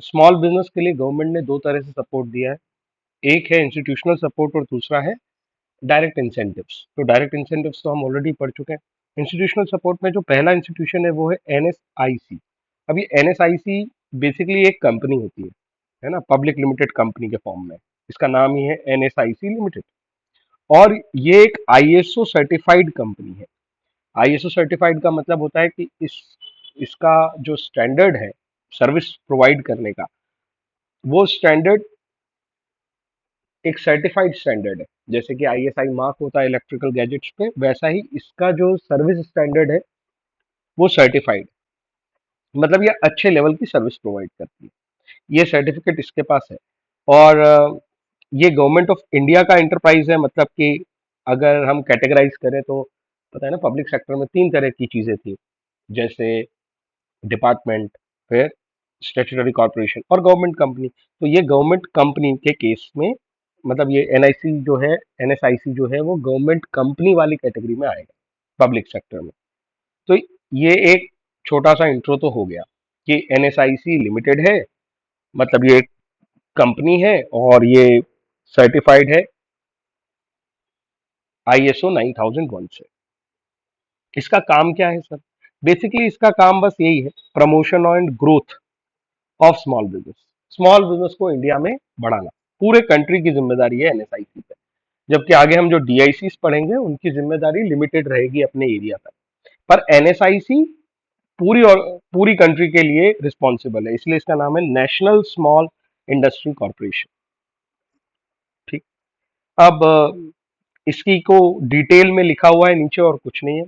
Small business के लिए government ने दो तरह से सपोर्ट दिया है। एक है इंस्टीट्यूशनल सपोर्ट और दूसरा है डायरेक्ट इंसेंटिव्स। तो डायरेक्ट इंसेंटिव्स तो हम ऑलरेडी पढ़ चुके हैं। इंस्टीट्यूशनल सपोर्ट में जो पहला इंस्टीट्यूशन है वो है एनएसआईसी। अब ये एनएसआईसी बेसिकली एक कंपनी होती है ना, पब्लिक लिमिटेड कंपनी के फॉर्म में। इसका नाम ही है एनएसआईसी लिमिटेड। और ये एक आईएसओ सर्टिफाइड कंपनी है। आईएसओ सर्टिफाइड का मतलब होता है कि इसका जो स्टैंडर्ड है सर्विस प्रोवाइड करने का, वो स्टैंडर्ड एक सर्टिफाइड स्टैंडर्ड है। जैसे कि आईएसआई मार्क होता है इलेक्ट्रिकल गैजेट्स पे, वैसा ही इसका जो सर्विस स्टैंडर्ड है वो सर्टिफाइड, मतलब ये अच्छे लेवल की सर्विस प्रोवाइड करती है। ये सर्टिफिकेट इसके पास है। और ये गवर्नमेंट ऑफ इंडिया का एंटरप्राइज है। मतलब कि अगर हम कैटेगराइज करें तो पता है ना, पब्लिक सेक्टर में तीन तरह की चीजें थी, जैसे डिपार्टमेंट, फिर स्टेचुटरी कॉर्पोरेशन और गवर्नमेंट कंपनी। तो ये गवर्नमेंट कंपनी के केस में, मतलब ये एनआईसी जो है, एनएसआईसी जो है, वो गवर्नमेंट कंपनी वाली कैटेगरी में आएगा पब्लिक सेक्टर में। तो ये एक छोटा सा इंट्रो तो हो गया कि एनएसआईसी लिमिटेड है, मतलब ये एक कंपनी है और ये सर्टिफाइड है आईएसओ 9001 से। इसका काम क्या है सर? बेसिकली इसका काम बस यही है, promotion and growth of small business. Small business को इंडिया में बढ़ाना पूरे कंट्री की जिम्मेदारी है एनएसआईसी पे। जबकि आगे हम जो डीआईसी पढ़ेंगे उनकी जिम्मेदारी लिमिटेड रहेगी अपने एरिया तक। पर एनएसआईसी पूरी और पूरी कंट्री के लिए रिस्पॉन्सिबल है, इसलिए इसका नाम है नेशनल स्मॉल इंडस्ट्री कॉर्पोरेशन। ठीक। अब इसकी को डिटेल में लिखा हुआ है नीचे, और कुछ नहीं है।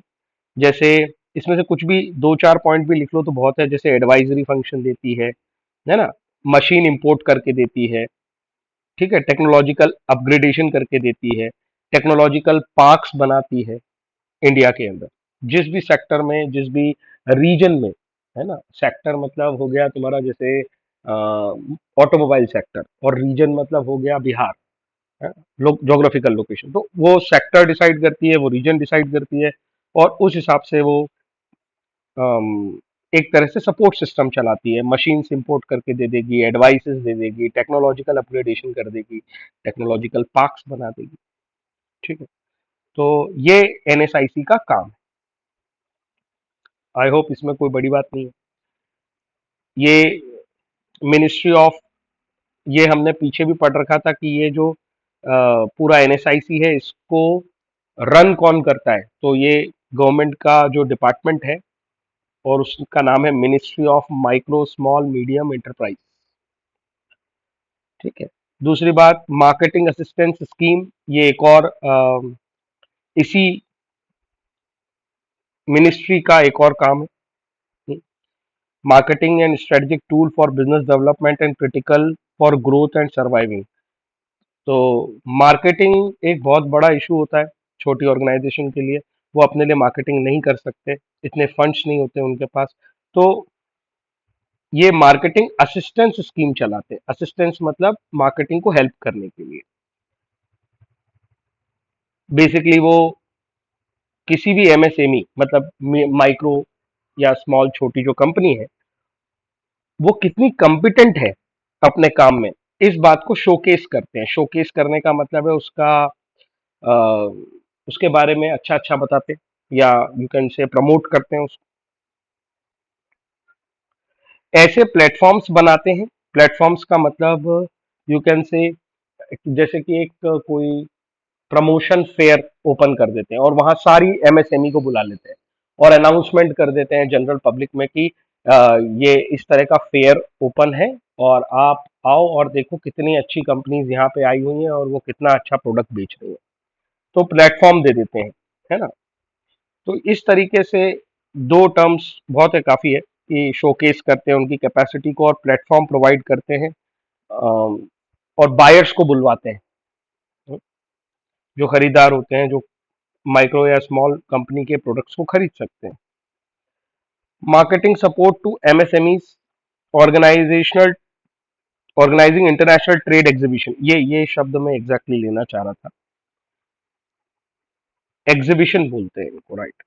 जैसे इसमें से कुछ भी दो चार पॉइंट भी लिख लो तो बहुत है। जैसे एडवाइजरी फंक्शन देती है ना, मशीन इंपोर्ट करके देती है, ठीक है, टेक्नोलॉजिकल अपग्रेडेशन करके देती है, टेक्नोलॉजिकल पार्क्स बनाती है इंडिया के अंदर। जिस भी सेक्टर में, जिस भी रीजन में, है ना, सेक्टर मतलब हो गया तुम्हारा जैसे ऑटोमोबाइल सेक्टर, और रीजन मतलब हो गया बिहार, है, जोग्राफिकल लोकेशन। तो वो सेक्टर डिसाइड करती है, वो रीजन डिसाइड करती है, और उस हिसाब से वो अम, एक तरह से सपोर्ट सिस्टम चलाती है। मशीन्स इंपोर्ट करके दे देगी, एडवाइसेस दे देगी, टेक्नोलॉजिकल अपग्रेडेशन कर देगी, टेक्नोलॉजिकल पार्क्स बना देगी। ठीक है। तो ये एनएसआईसी का काम है। आई होप इसमें कोई बड़ी बात नहीं है। ये मिनिस्ट्री ऑफ, ये हमने पीछे भी पढ़ रखा था कि ये जो पूरा एनएसआईसी है, इसको रन कौन करता है? तो ये गवर्नमेंट का जो डिपार्टमेंट है, और उसका नाम है ministry of micro small medium enterprise. ठीक है। दूसरी बात, मार्केटिंग असिस्टेंस स्कीम, ये एक और इसी मिनिस्ट्री का एक और काम है। Marketing and strategic tool for business development and critical for growth and surviving. तो मार्केटिंग एक बहुत बड़ा इशू होता है छोटी ऑर्गेनाइजेशन के लिए। वो अपने लिए मार्केटिंग नहीं कर सकते, इतने फंड्स नहीं होते उनके पास। तो ये मार्केटिंग असिस्टेंस स्कीम चलाते हैं। असिस्टेंस मतलब मार्केटिंग को हेल्प करने के लिए। बेसिकली वो किसी भी एमएसएमई, मतलब माइक्रो या स्मॉल, छोटी जो कंपनी है, वो कितनी कॉम्पिटेंट है अपने काम में, इस बात को शोकेस करते हैं। शोकेस करने का मतलब है उसका अ, उसके बारे में अच्छा अच्छा बताते हैं, या यू कैन से प्रमोट करते हैं उसको। ऐसे प्लेटफॉर्म्स बनाते हैं। प्लेटफॉर्म्स का मतलब यू कैन से, जैसे कि एक कोई प्रमोशन फेयर ओपन कर देते हैं और वहां सारी एमएसएमई को बुला लेते हैं, और अनाउंसमेंट कर देते हैं जनरल पब्लिक में कि ये इस तरह का फेयर ओपन है, और आप आओ और देखो कितनी अच्छी कंपनीज यहाँ पे आई हुई हैं और वो कितना अच्छा प्रोडक्ट बेच रही हैं। तो प्लेटफॉर्म दे देते हैं, है ना। तो इस तरीके से दो टर्म्स बहुत है, काफी है कि शोकेस करते हैं उनकी कैपेसिटी को, और प्लेटफॉर्म प्रोवाइड करते हैं, और बायर्स को बुलवाते हैं, जो खरीदार होते हैं, जो माइक्रो या स्मॉल कंपनी के प्रोडक्ट्स को खरीद सकते हैं। Marketing support to MSMEs, organisational organising international trade exhibition, ये शब्द मैं एग्जैक्टली लेना चाह रहा था। एग्जीबिशन बोलते हैं इनको, राइट।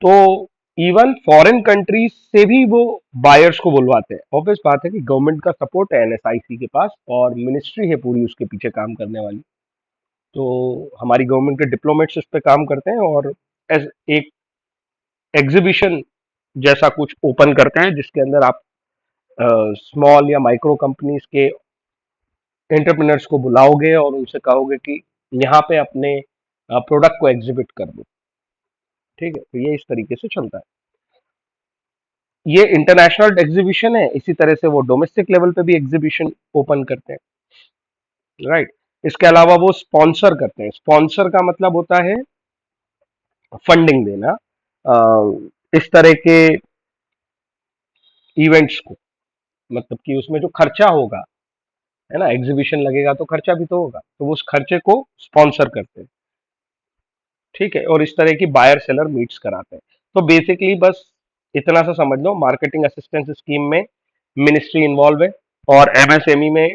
तो इवन फॉरेन कंट्रीज से भी वो बायर्स को बुलवाते हैं। ऑब्वियस बात है कि गवर्नमेंट का सपोर्ट है एनएसआईसी के पास और मिनिस्ट्री है पूरी उसके पीछे काम करने वाली। तो हमारी गवर्नमेंट के डिप्लोमेट्स इस पे काम करते हैं और एज एक एग्जीबिशन जैसा कुछ ओपन करते हैं जिसके अंदर आप स्मॉल या माइक्रो कंपनीज के एंटरप्रेन्योर्स को बुलाओगे और उनसे कहोगे कि यहाँ पे अपने प्रोडक्ट को एग्जिबिट कर दो। ठीक है, तो ये इस तरीके से चलता है। ये इंटरनेशनल एग्जीबिशन है, इसी तरह से वो डोमेस्टिक लेवल पे भी एग्जीबिशन ओपन करते हैं। राइट। इसके अलावा वो स्पॉन्सर करते हैं। स्पॉन्सर का मतलब होता है फंडिंग देना इस तरह के इवेंट्स को, मतलब कि उसमें जो खर्चा होगा, है ना, एग्जीबिशन लगेगा तो खर्चा भी तो होगा, तो वो उस खर्चे को स्पॉन्सर करते हैं। ठीक है, और इस तरह की बायर सेलर मीट्स कराते हैं। तो बेसिकली बस इतना सा समझ लो, मार्केटिंग असिस्टेंस स्कीम में मिनिस्ट्री इन्वॉल्व है और एमएसएमई में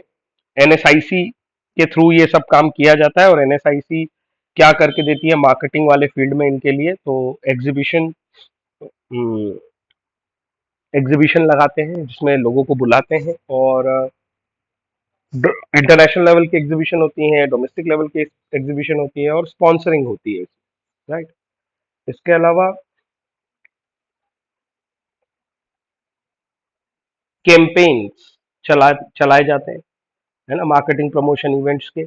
एनएसआईसी के थ्रू ये सब काम किया जाता है। और एनएसआईसी क्या करके देती है मार्केटिंग वाले फील्ड में इनके लिए, तो एग्जीबिशन एग्जीबिशन लगाते हैं जिसमें लोगों को बुलाते हैं और इंटरनेशनल लेवल की एग्जीबिशन होती हैं, डोमेस्टिक लेवल की एग्जीबिशन होती है और स्पॉन्सरिंग होती है। राइट। इसके अलावा कैंपेन्स चलाए जाते हैं, है ना, मार्केटिंग प्रमोशन इवेंट्स के,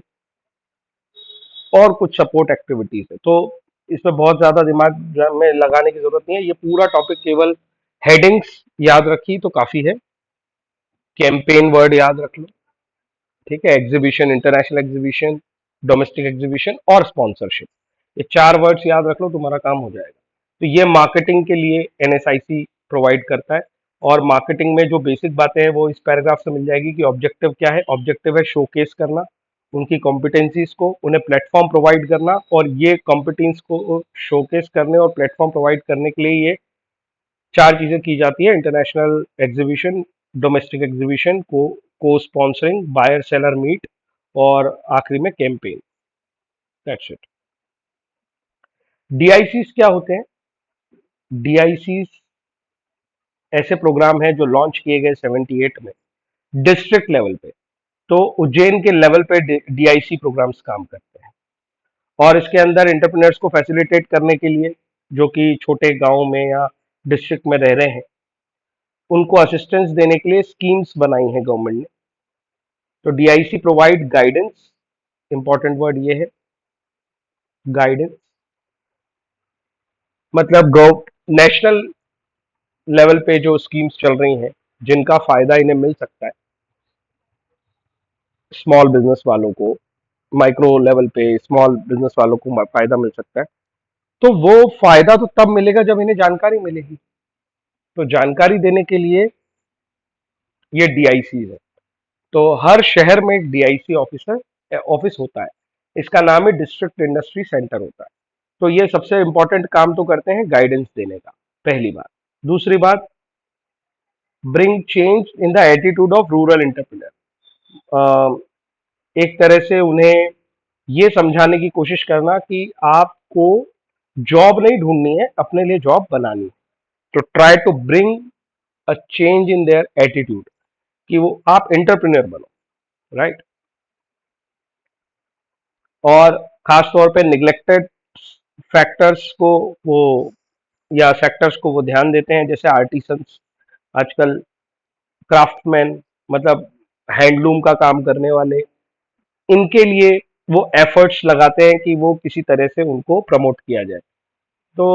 और कुछ सपोर्ट एक्टिविटीज है। तो इसमें बहुत ज्यादा दिमाग में लगाने की जरूरत नहीं है, ये पूरा टॉपिक केवल हेडिंग्स याद रखी तो काफी है। कैंपेन वर्ड याद रख लो, ठीक है, exhibition, international exhibition, domestic exhibition और स्पॉन्सरशिप, ये चार वर्ड्स याद रख लो, तुम्हारा काम हो जाएगा। तो ये मार्केटिंग के लिए एनएसआईसी प्रोवाइड करता है। और मार्केटिंग में जो बेसिक बातें हैं वो इस पैराग्राफ से मिल जाएगी कि ऑब्जेक्टिव क्या है। ऑब्जेक्टिव है शोकेस करना उनकी कॉम्पिटेंसीज को, उन्हें प्लेटफॉर्म प्रोवाइड करना, और ये कॉम्पिटेंस को शोकेस करने और प्लेटफॉर्म प्रोवाइड करने के लिए ये चार चीजें की जाती है: इंटरनेशनल एग्जीबिशन, डोमेस्टिक एग्जीबिशन को स्पॉन्सरिंग, बायर सेलर मीट और आखिरी में कैंपेन। That's it. डीआईसीज क्या होते हैं? डीआईसीज ऐसे प्रोग्राम हैं जो लॉन्च किए गए 78 में डिस्ट्रिक्ट लेवल पे। तो उज्जैन के लेवल पे डीआईसी प्रोग्राम्स काम करते हैं और इसके अंदर एंटरप्रेन्योर्स को फैसिलिटेट करने के लिए, जो कि छोटे गांव में या डिस्ट्रिक्ट में रह रहे हैं, उनको असिस्टेंस देने के लिए स्कीम्स बनाई हैं गवर्नमेंट ने। तो DIC provide guidance, important word ये है गाइडेंस, मतलब नेशनल लेवल पे जो स्कीम्स चल रही हैं जिनका फायदा इन्हें मिल सकता है, स्मॉल बिजनेस वालों को, माइक्रो लेवल पे स्मॉल बिजनेस वालों को फायदा मिल सकता है, तो वो फायदा तो तब मिलेगा जब इन्हें जानकारी मिलेगी। तो जानकारी देने के लिए ये डीआईसी है। तो हर शहर में एक डीआईसी ऑफिसर ऑफिस होता है, इसका नाम है डिस्ट्रिक्ट इंडस्ट्री सेंटर होता है। तो ये सबसे इंपॉर्टेंट काम तो करते हैं गाइडेंस देने का, पहली बात। दूसरी बात, bring change in the attitude of rural entrepreneur, एक तरह से उन्हें ये समझाने की कोशिश करना कि आपको जॉब नहीं ढूंढनी है, अपने लिए जॉब बनानी है। तो try to bring a change in their attitude, कि वो आप एंटरप्रेन्योर बनो। राइट। और खास तौर पे निग्लेक्टेड फैक्टर्स को वो या सेक्टर्स को वो ध्यान देते हैं, जैसे आर्टिसंस, आजकल क्राफ्टमैन, मतलब हैंडलूम का काम करने वाले, इनके लिए वो एफर्ट्स लगाते हैं कि वो किसी तरह से उनको प्रमोट किया जाए। तो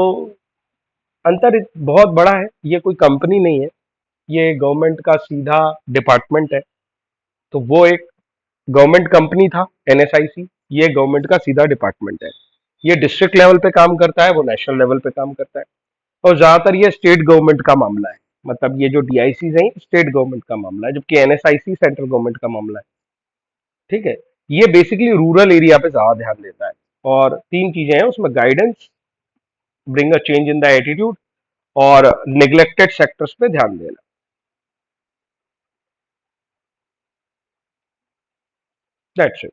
अंतर बहुत बड़ा है, ये कोई कंपनी नहीं है, ये गवर्नमेंट का सीधा डिपार्टमेंट है। तो वो एक गवर्नमेंट कंपनी था एनएसआईसी, ये गवर्नमेंट का सीधा डिपार्टमेंट है। ये डिस्ट्रिक्ट लेवल पे काम करता है, वो नेशनल लेवल पे काम करता है। और ज्यादातर ये स्टेट गवर्नमेंट का मामला है, मतलब ये जो डीआईसी है स्टेट गवर्नमेंट का मामला है, जबकि एनएसआईसी सेंट्रल गवर्नमेंट का मामला है। ठीक है। ये बेसिकली रूरल एरिया पे ज्यादा ध्यान देता है। और तीन चीजें हैं उसमें: guidance, bring a change in the attitude, और निग्लेक्टेड सेक्टर्स पे ध्यान देना। That's it.